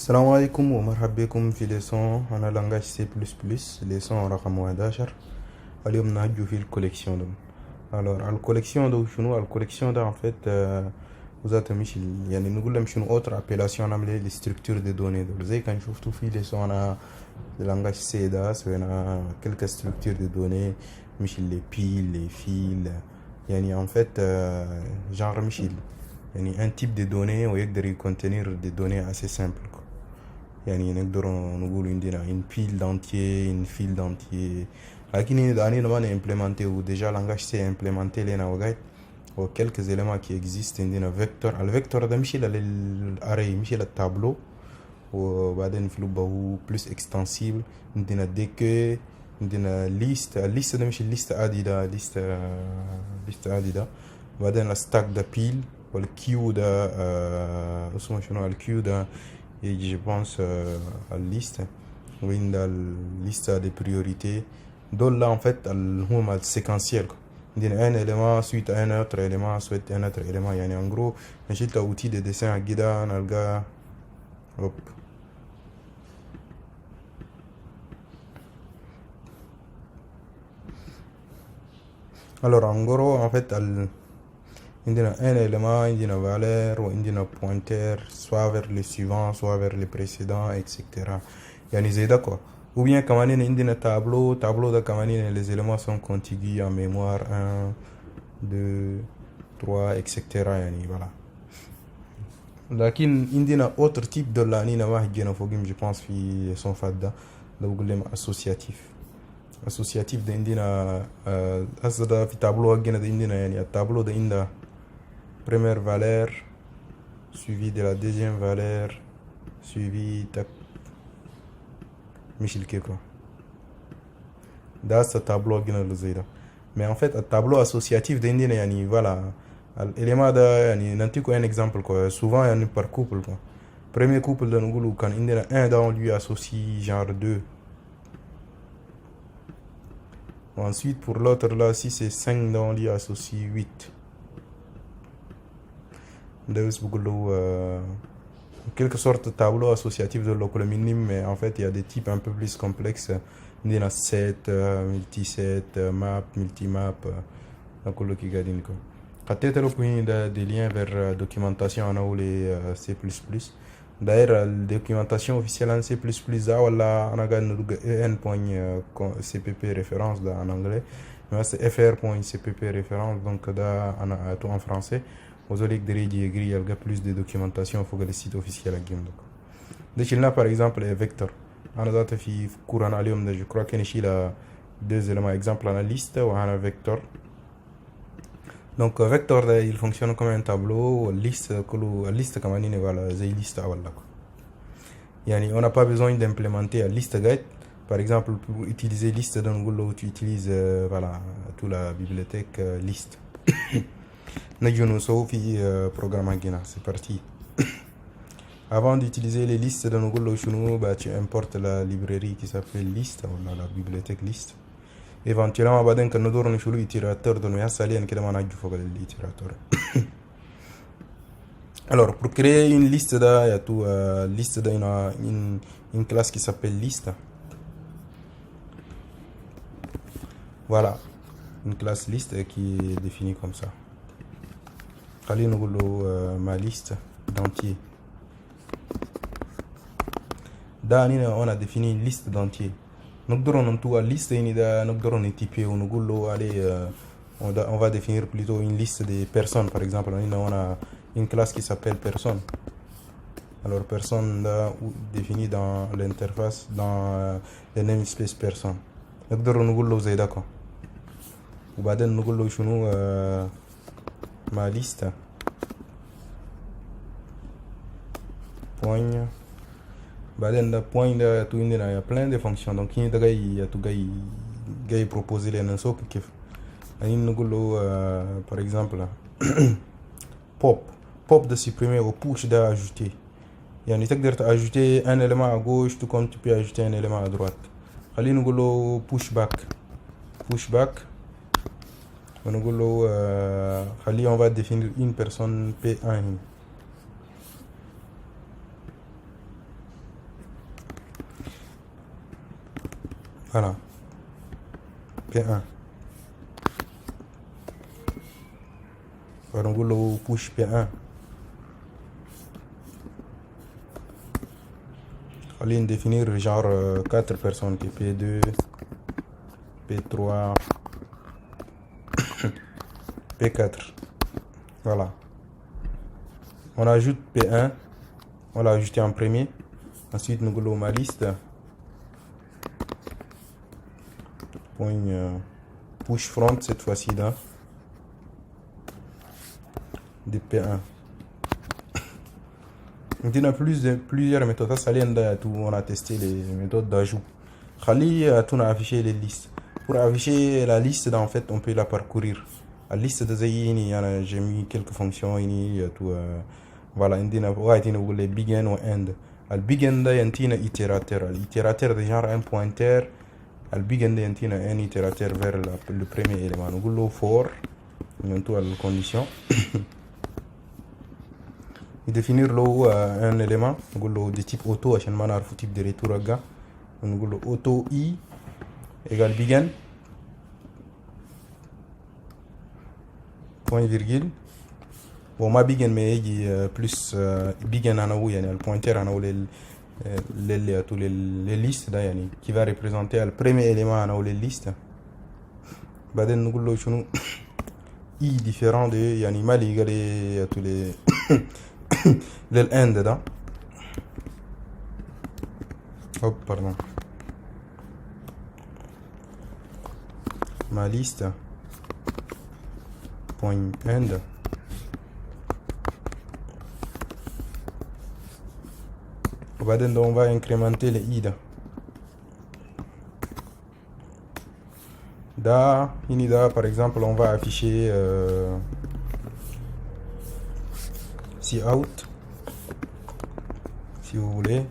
السلام عليكم ومرحبا بكم في ليسون انا لانجاج سي بلس بلس ليسون رقم 11. اليوم نهجو في الكوليكسيون دو. alors الكوليكسيون دو شنو الكوليكسيون ده en fait وذات مش يعني نقول لهم شنو اوتر ابيلاسيون نعمل لي ستركتور دي دوني دول زي كان شفتوا في ليسون انا لانجاج سي ده سوينا كلك ستركتور دي دوني مش لي بيل لي فيل يعني en fait genre مش يعني un type de données ويقدر يكونتينير دي données assez simple. يعني نقدر نقول عندنا une pile d'entier une file d'entier لكن داني نبغى نimplémenter ou déjà langage c'est implémenté لنا وقاعد و quelques éléments qui existent عندنا vector الفيكتور ده مش للاري مش للتابلو وبعدين في لوبه هو plus extensible عندنا ديك عندنا ليست الليست ده مش الليست عادي ده ليست عادي ده وبعدين الستاك ده بيل والكيو ده اسمه شنو الكيو ده et je pense à la liste وين ده liste des priorités دول là en fait هما séquentiel عندنا un élément suite à un autre élément suite à un autre élément يعني en gros مشيت outil de dessin كده نلقى hop alors en gros en fait عندنا un élément عندنا valeur وعندنا pointeur soit vers le suivant soit vers le précédent etc. يعني زي ده quoi ou bien كمان عندنا tableau ده كمان les éléments sont contigus en mémoire 1 2 3 etc. يعني voilà لكن عندنا autre type de لانينا واحد جينا فوقهم je pense في son فات ده بقول لهم associatif ده عندنا هسه ده في tableau حقنا ده عندنا يعني التابلو ده عندنا première valeur suivi de la deuxième valeur suivi tac مش الكيكو ده tableau جنا اللي زي ده mais en fait التابلو associatif ده عندنا يعني voilà l'élément ده يعني ننتيكو un exemple quoi souvent يعني par couple quoi premier couple ده نقوله كان عندنا un ده on lui associe genre 2 ensuite pour l'autre là si c'est 5 ده on lui associe 8 ده بس بقول له quelque sorte de tableau associatif de le minimum mais en fait il y a des types un peu plus complexes عندنا set multi-set map multi-map كله كي قاعدين كو حطيت لكم هنا des liens vers documentation انا ولي C++ d'ailleurs la documentation officielle en C++ ده ولا انا قاعد ندق n.cpp référence ده en anglais mais c'est fr.cpp référence donc ده انا tout en français vous allez il y a plus de documentation faut que le site officiel à game donc là par exemple les vecteurs انا ذات في courant اليوم je crois qu'il y a deux éléments exemple en liste ou un vecteur donc vecteur il fonctionne comme un tableau liste liste comme une voilà زي liste ولا يعني on n'a pas besoin d'implémenter la liste guide par exemple pour utiliser liste donc tu utilises voilà toute la bibliothèque liste نجي نسوي في programme هنا c'est parti avant d'utiliser les listes de نقول له شنو tu importes la librairie qui s'appelle liste ou la bibliothèque liste éventuellement بعدين كنا ندور نشيلوا itérateur de nous حاليا كده ما نجي فوق l'itérateur alors pour créer une liste là il y a tout liste là une classe qui s'appelle liste voilà une classe liste qui est définie comme ça خلينا نقول له ma liste d'entier ده هنا on a défini une liste d'entier نقدر ننتوى liste هنا ده نقدر نتيبيه ونقول له allez on va définir plutôt une liste de personnes par exemple هنا on a une classe qui s'appelle personne alors personne là définie dans l'interface dans le namespace personne نقدر نقول له زي داكو وبعدين نقول له شنو ma liste point بعدين ده point ده تو عندنا il y a plein de fonctions donc هنا ده جاي proposer لنا نسوق كيف يعني نقول له par exemple pop de supprimer ou push de ajouter يعني تقدر ajouter un élément à gauche tout comme tu peux ajouter un élément à droite خلينا نقول له push back ونقول له خليه on va définir une personne P1 voilà, P1. On va push P1. Allez définir genre 4 personnes qui P2, P3, P4. Voilà. On ajoute P1. On l'a ajouté en premier. Ensuite, nous allons ma liste. Point push front cette fois-ci là. De P1. On a plusieurs méthodes. Ça, on a testé les méthodes d'ajout. Khali, on a affiché les listes. Pour afficher la liste, en fait, on peut la parcourir. La liste de Zayini, j'ai mis quelques fonctions. Voilà, on a les begin ou end. Le begin, il y a un itérateur. L'itérateur de genre un pointeur. Le begin, il y a un itérateur vers le premier élément. On a for, on a la condition. Définir un élément de type auto عشان ما نعرف type de retour رجع نقول له auto i égale begin point virgule bon ما begin mais يجي plus begin أنا هو يعني الpointer أنا هو les listes ده يعني qui va représenter le premier élément أنا هو les listes بعدين نقول له شنو i différent de يعني ما اللي يقال tous les للend ده hop pardon ma liste point end وبعدين on va incrémenter les i da par exemple on va afficher si out si vous voulez.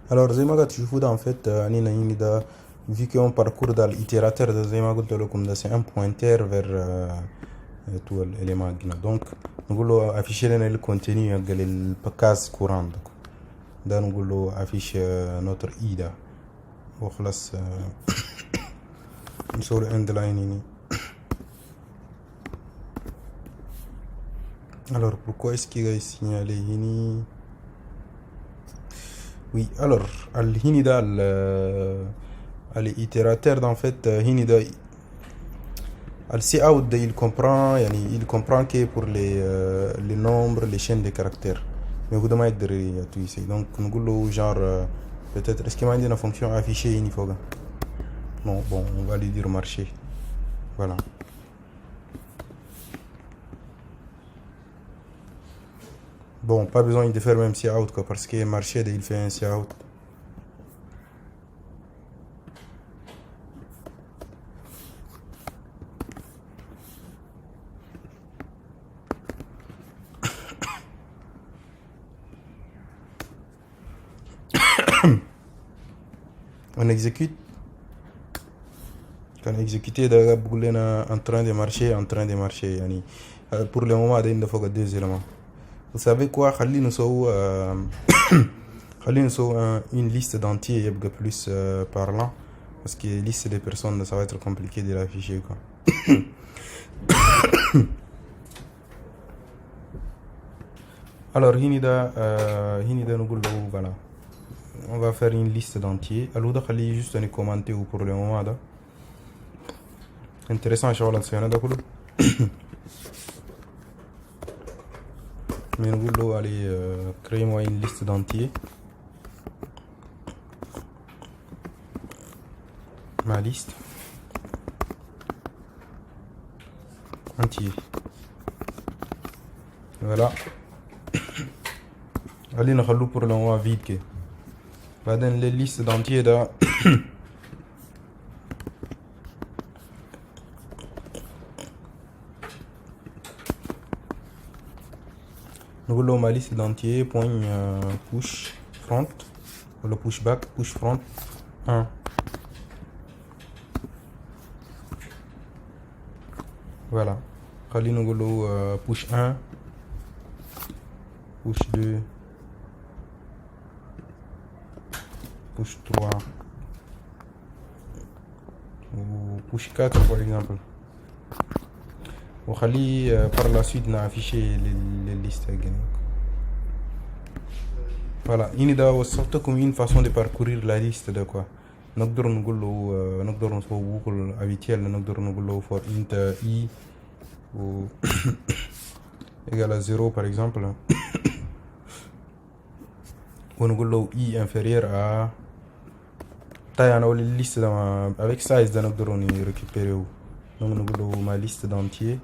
Alors زي ما قلت تشوفوا ده en fait هنا ده vu qu'on parcourt dans l'itérateur ده زي ما قلت لكم ده c'est un pointeur vers tout l'élément donc نقول له afficher لنا le contenu قال الcase courant ده نقول له affiche notre i ده وخلاص نسوي end line هنا. Alors pourquoi est-ce qu'il a signalé ici? Oui, alors al-hini da l'itérateur en fait hini da al-cout il comprend que pour les nombres les chaînes de caractères mais vous demandez de tout ici donc nous genre peut-être est-ce qu'il m'a dit une fonction affichée ici non bon on va lui dire marcher voilà. Bon, pas besoin de faire même cout quoi, parce que marché il fait un cout. On exécute. Quand on exécute, en train de marcher, Yani. Pour le moment, il faut deux éléments. Vous savez quoi, خلينا نسوي une liste d'entiers يبقى plus parlant parce que liste de personnes ça va être compliqué de l'afficher quoi. Alors هنا نقول له voilà on va faire une liste d'entiers alors خليه juste un commenter ou pour le moment ده intéressant شغل الصيانة ده كله. Mais nous voulons aller créer moi une liste d'entiers. Ma liste entier. Voilà. Allez nous pour le moment vide que. Dans les listes d'entiers là. Nous voulons ma liste d'entiers point push front le push back push front 1 voilà. Nous voulons push 1 push 2, push 3 ou push 4 par exemple. Par la suite on a affiché les listes. Voilà, il y a sorte comme une façon de parcourir la liste de quoi. نقدر نقول له نقدر نسوي بوكل habituel نقدر نقول له for int i ou égal à 0 par exemple. On نقول له i inférieur à taille أنا أول liste avec size ده نقدر récupérer. Donc نقول له ma liste d'entier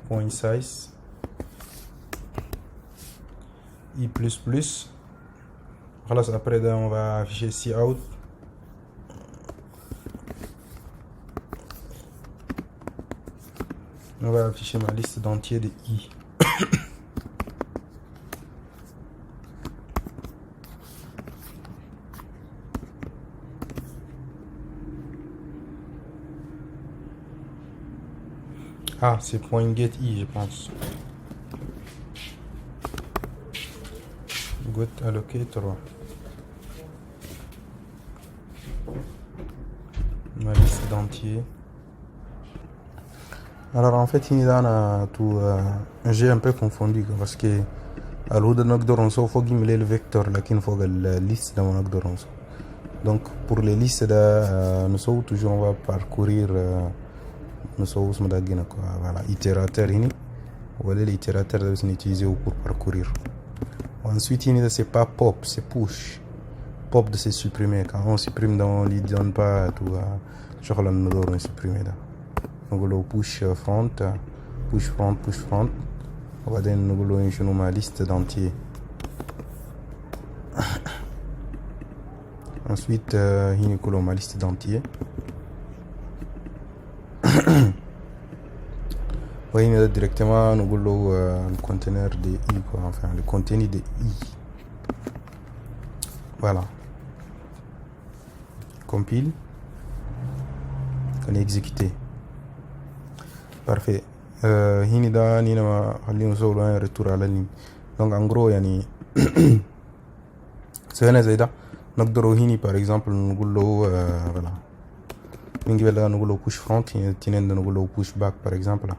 point size i plus plus. خلاص après on va afficher cout. On va afficher ma liste d'entiers de i. Ah, c'est point get i, je pense. Get allocator. Ma liste d'entiers. Alors en fait, j'ai un peu confondu parce que à l'eau de Nogdoronso, il faut qu'il le vecteur, là, qu'il faut la liste de Nogdoronso. Donc pour les listes, nous sommes toujours, on va parcourir, nous sommes voilà, itérateur, voilà l'itérateur que nous utilisons pour parcourir. Ensuite, c'est pas pop, c'est push. Pop de se supprimer. Quand on supprime, on ne donne pas tout. Je crois que nous devons supprimer. Donc, le push front, push front, push front. On va donner ma liste d'entiers. Ensuite, il y a ma liste d'entiers. Oui, il y a directement le conteneur de i, quoi. Enfin, le contenu de i. Voilà. Compile. On est exécuté. Parfait. هنا خلينا نسوي له ريتور على اللين. Donc en gros يعني سهلة زي ده نقدروا هنا par exemple نقول له voilà نجيب له نقول له push front تنين نقول له push back par exemple.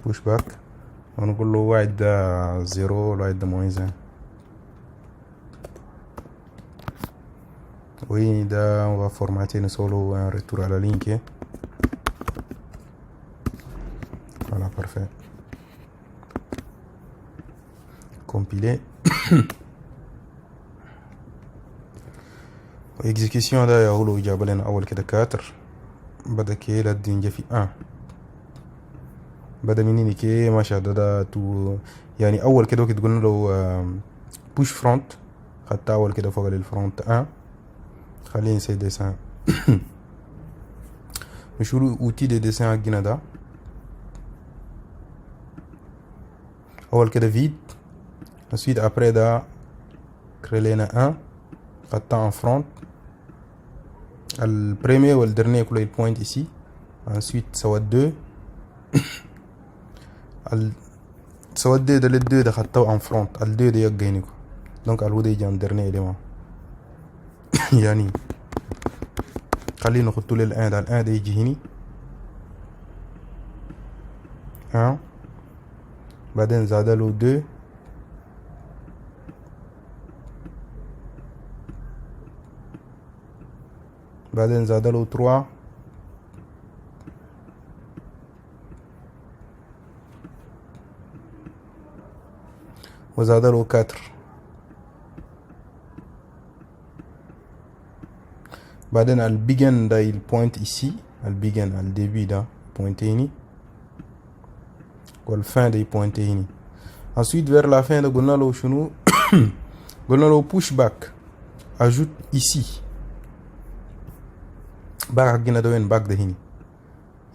push back ونقول له واحد ده 0 واحد ده -1. Oui, on va formater solo un retour à la ligne. Voilà, parfait. Compiler. Exécution ده يقولوا جاب لنا أول كده 4 بدأ كي لدين في 1 بدأ مني كي ما شاء ده تو يعني أول كده وقت قلنا له push front حتى أول كده فوق للفرونت 1. خلينا نسي dessin. نشوف outil de dessin عندنا ده أول كده vide. ensuite après ده créer لنا 1 خدتها en front. le premier ou le dernier كله point ici. ensuite سوى 2 سوى 2 ده لل2 ده خدتها en front. ال2 ده يجينيكو donc الو ده يجي en dernier élément. يعني خلينا نخطو للآن ده الآن ده يجي هني 1 بعدين زاد له 2 بعدين زاد له 3 وزاد له 4 بعدين البيجن ده البوينت ici البيجن الدébut ده pointé هني والفin ده pointé هني. ensuite vers la fin ده قلنا له شنو قلنا له push back ajoute ici back حقنا ده وين back ده هني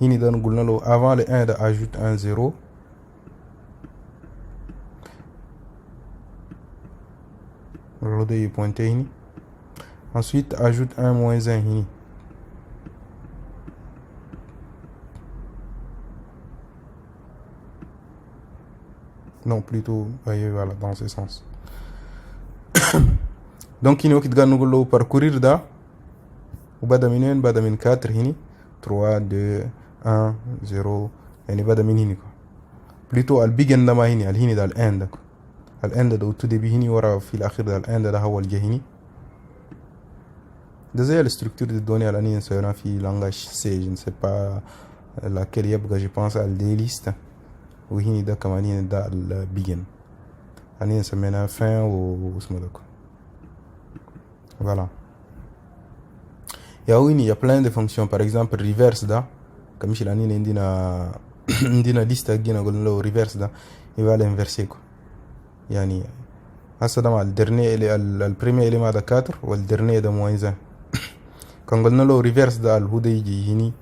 هني ده قلنا له avant le 1 ده ajoute un 0 le ده pointé هني. ensuite ajoute un -1 هني Non, plutôt, oui, voilà, dans ce sens. Donc, il y a parcourir da, ou bada min 4 hini, 3, 2, 1, 0, yani bada min hini quoi. Plutôt al begin da ma hini, al hini da al end quoi. Al end da au tout début hini, wara fil akhir da al end da hawa al jahini. Déjà, la structure de données à l'année, c'est un langage C, je ne sais pas laquelle je pense à l'éliste. Oui, il y a comme le begin. Année, c'est maintenant fin ou ce mode. Voilà. Il y a plein de fonctions. Par exemple, reverse, da, comme si l'année, il y a une liste qui est reverse, da, il va l'inverser. Yani, le premier élément de 4 ou le dernier de moins 1. Quand on a le reverse da الهدى يجي هني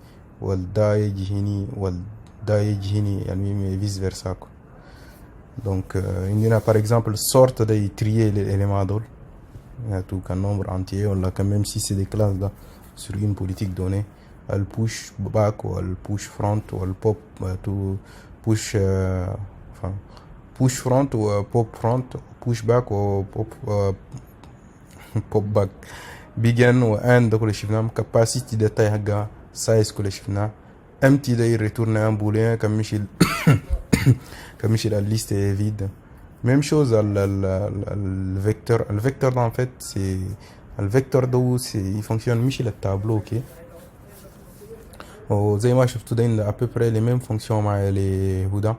والدا يجي هني والدا يجي هني يعني vice versa quoi. Donc il y a par exemple sorte de trier les éléments d'ol. Il y a tout un nombre entier, on l'a quand même si c'est des classes là sur une politique donnée, elle push back ou elle push front ou elle pop tout push enfin push front ou pop front, push back ou pop back. Begin و end ده كل شفناه capacity de taille حقها size كل شفناه empty ده يريتورن un boolean comme la liste est vide. Même chose le vecteur. Le vecteur en fait c'est le vecteur ده il fonctionne مش le tableau ok. وزي ما شفتوا ده à peu près les mêmes fonctions مع les هدا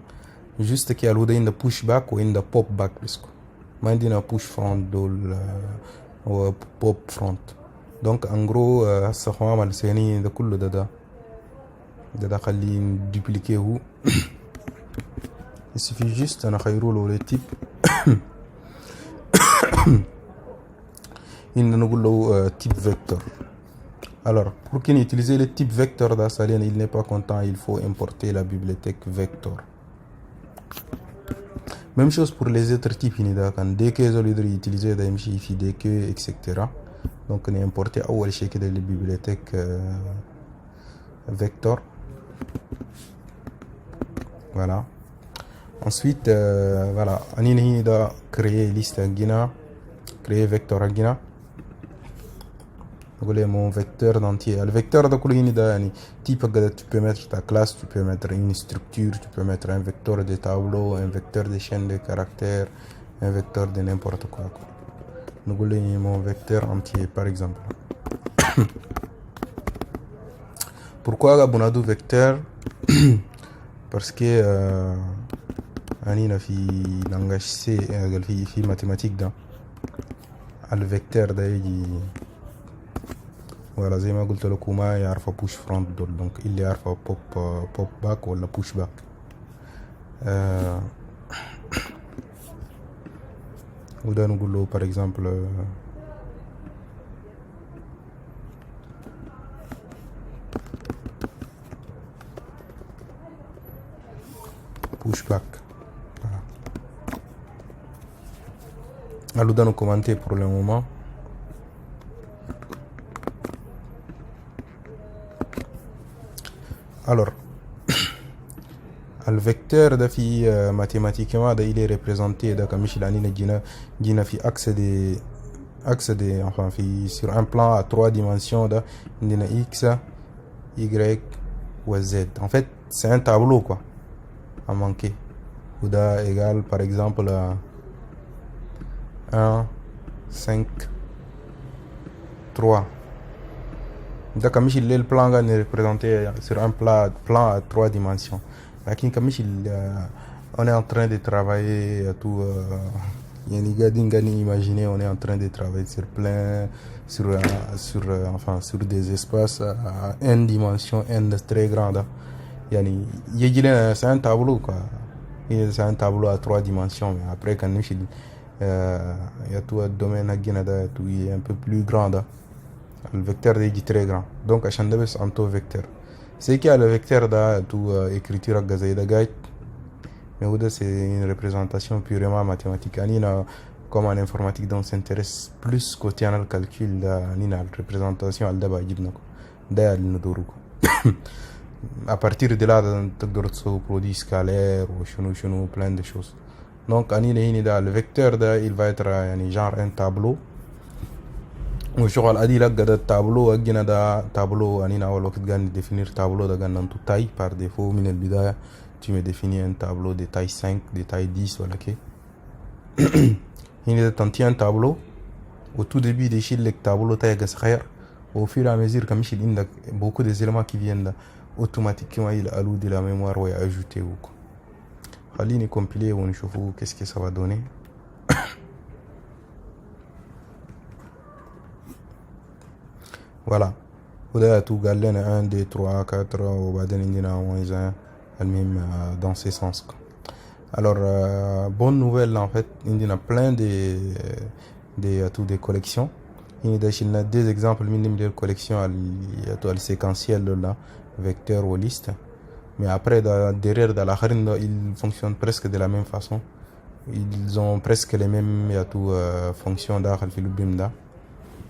juste qu'il y a le هدا in push back ou in pop back بس ما عندنا push front دول ou pop front. Donc en gros هسه خوام السيني ده كله ده خليه dupliquer هو. Il suffit juste أنا خيروا له type إن نقول له type vector. Alors pour qu'il utilise le type vector ده سالين il n'est pas content, il faut importer la bibliothèque vector. Même chose pour les autres types dès que vous utilisez des MJF, dès que etc. Donc on a importé أول شيء كده les bibliothèques vector. Voilà. Ensuite voilà on a créer liste guina, créer vecteur guina. Mon vecteur d'entier. Le vecteur de type tu peux mettre ta classe, tu peux mettre une structure, tu peux mettre un vecteur de tableau, un vecteur de chaîne de caractères, un vecteur de n'importe quoi. Nous voulons mon vecteur entier par exemple. Pourquoi abonado vecteur? Parce que أنا في langage C في mathématiques ده le vecteur ده يجي voilà زي ما قلت لكم ما يعرف push front دول donc اللي يعرف pop back ولا push back. وده نقول له par exemple push back. Voilà. Alors dans nos commentaires pour le moment. Alors, le vecteur de mathématiquement il est représenté comme enfin sur un plan à 3 dimensions x, y ou z. En fait, c'est un tableau quoi à manquer. Ou égal par exemple 1, 5, 3. Donc, le plan est représenté sur un plan à 3 dimensions. On est en train de travailler tout. Imaginer, on est en train de travailler sur plein, sur des espaces à une dimension, très grande. C'est un tableau quoi. C'est un tableau à 3 dimensions. Mais après, quand il y a tout un domaine qui est un peu plus grand. Le vecteur est très grand. Donc, à chaque fois, un taux vecteur. C'est qu'il y a le vecteur de tout écriture à Gazaïda Guide. Mais c'est une représentation purement mathématique. Comme en informatique, on s'intéresse plus côté le calcul de la représentation à partir de là, on peut produire scalaire ou plein de choses. Donc le vecteur da il va être genre un tableau. وشغل ادي لقى ده التابلو اجينا ده تابلو انينا اول وقت قاعد définir tableau ده قلنا انتو taille par défaut من البداية tu me définis un tableau de taille 5 de taille 10 ولا كي هنا تنتي un tableau au tout début de يشيل لك tableau تاعك صغير au fur et à mesure comme il عندك beaucoup des éléments qui viennent automatiquement il alloue de la mémoire ou ajouter ou quoi. خليني compiler ونشوفوا qu'est-ce que ça va donner. Voilà. وده tout قال لنا 1 2 3 4 وبعدين عندنا moins 1 المهم dans ces sens. Alors bonne nouvelle en fait, il y a plein de collections. Il y a deux exemples minimum de collections à séquentiel là, vecteur ou liste. Mais après derrière dans la harine ils fonctionnent presque de la même façon. Ils ont presque les mêmes fonctions d'art al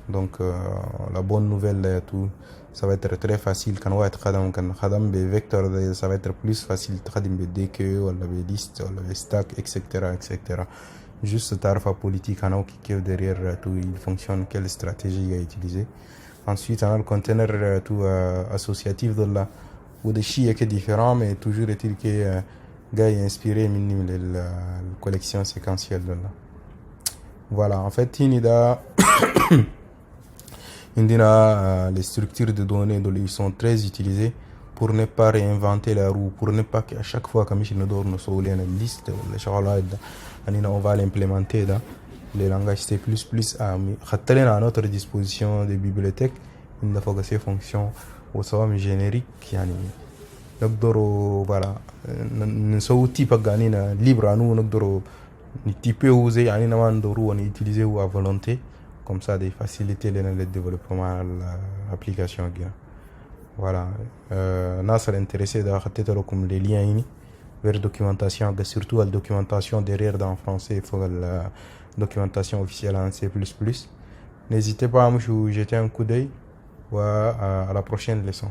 donc la bonne nouvelle ça va être très facile quand on va être khadam vecteur ça va être plus facile khadim dk ou la liste ou la stack etc. juste tarfa politique qui est derrière tout il fonctionne quelle stratégie à utiliser. Ensuite on a le container associatif de là ou des chiens qui est différent mais toujours est-il que gars inspiré minimum la collection séquentielle de là. Voilà en fait Tinida les structures de données ils sont très utilisées pour ne pas réinventer la roue, pour ne pas qu'à chaque fois comme il nous donne une liste on va l'implémenter dans les langages C++. À notre disposition des bibliothèques il faut que ces fonctions au sein générique voilà نسوي type libre à nous نقدروا نتيبه وزي ما ندورو ونutiliser à volonté comme ça de faciliter le développement de l'application. Voilà Nasser intéressé d'avoir comme les liens vers documentation surtout la documentation derrière en français il faut la documentation officielle en C++. N'hésitez pas à me jeter un coup d'œil à la prochaine leçon.